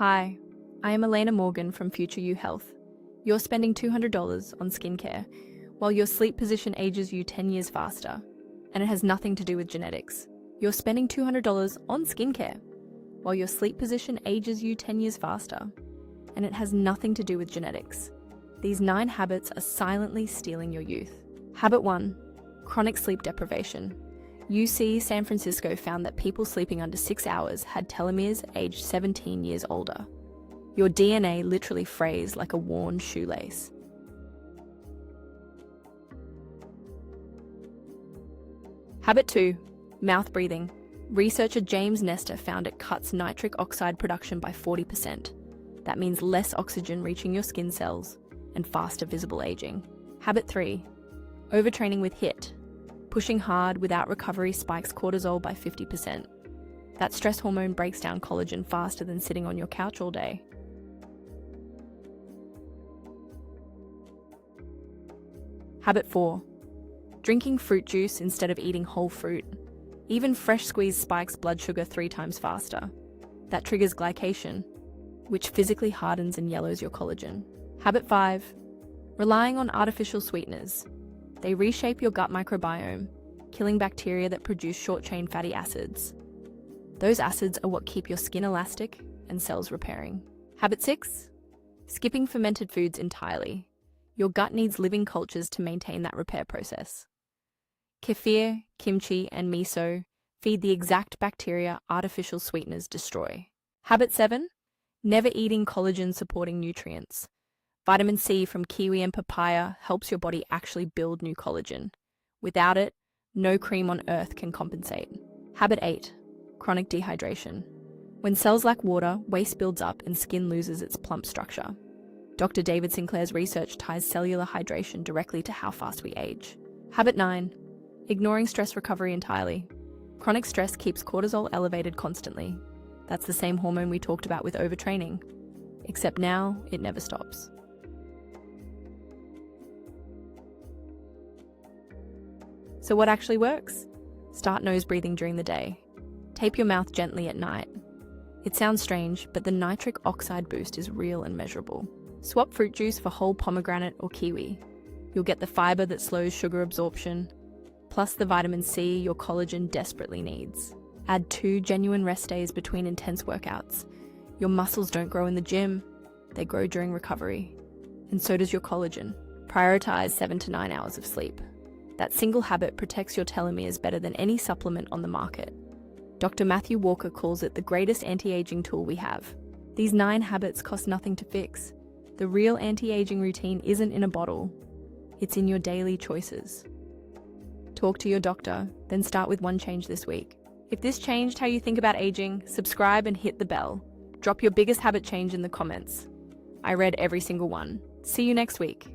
Hi, I am Elena Morgan from Future You Health. You're spending $200 on skincare, while your sleep position ages you 10 years faster, and it has nothing to do with genetics. You're spending $200 on skincare, while your sleep position ages you 10 years faster, and it has nothing to do with genetics. These 9 habits are silently stealing your youth. Habit 1. Chronic sleep deprivation. UC San Francisco found that people sleeping under 6 hours had telomeres aged 17 years older. Your DNA literally frays like a worn shoelace. Habit 2. Mouth breathing. Researcher James Nestor found it cuts nitric oxide production by 40%. That means less oxygen reaching your skin cells and faster visible aging. Habit 3. Overtraining with HIIT. Pushing hard without recovery spikes cortisol by 50%. That stress hormone breaks down collagen faster than sitting on your couch all day. Habit 4. Drinking fruit juice instead of eating whole fruit. Even fresh squeezed spikes blood sugar 3 times faster. That triggers glycation, which physically hardens and yellows your collagen. Habit 5. Relying on artificial sweeteners. They reshape your gut microbiome, killing bacteria that produce short-chain fatty acids. Those acids are what keep your skin elastic and cells repairing. Habit 6. Skipping fermented foods entirely. Your gut needs living cultures to maintain that repair process. Kefir, kimchi, and miso feed the exact bacteria artificial sweeteners destroy. Habit 7. Never eating collagen-supporting nutrients. Vitamin C from kiwi and papaya helps your body actually build new collagen. Without it, no cream on earth can compensate. Habit 8. Chronic dehydration. When cells lack water, waste builds up and skin loses its plump structure. Dr. David Sinclair's research ties cellular hydration directly to how fast we age. Habit 9. Ignoring stress recovery entirely. Chronic stress keeps cortisol elevated constantly. That's the same hormone we talked about with overtraining. Except now, it never stops. So what actually works? Start nose breathing during the day. Tape your mouth gently at night. It sounds strange, but the nitric oxide boost is real and measurable. Swap fruit juice for whole pomegranate or kiwi. You'll get the fiber that slows sugar absorption, plus the vitamin C your collagen desperately needs. Add 2 genuine rest days between intense workouts. Your muscles don't grow in the gym, they grow during recovery. And so does your collagen. Prioritize 7 to 9 hours of sleep. That single habit protects your telomeres better than any supplement on the market. Dr. Matthew Walker calls it the greatest anti-aging tool we have. These 9 habits cost nothing to fix. The real anti-aging routine isn't in a bottle. It's in your daily choices. Talk to your doctor, then start with one change this week. If this changed how you think about aging, subscribe and hit the bell. Drop your biggest habit change in the comments. I read every single one. See you next week.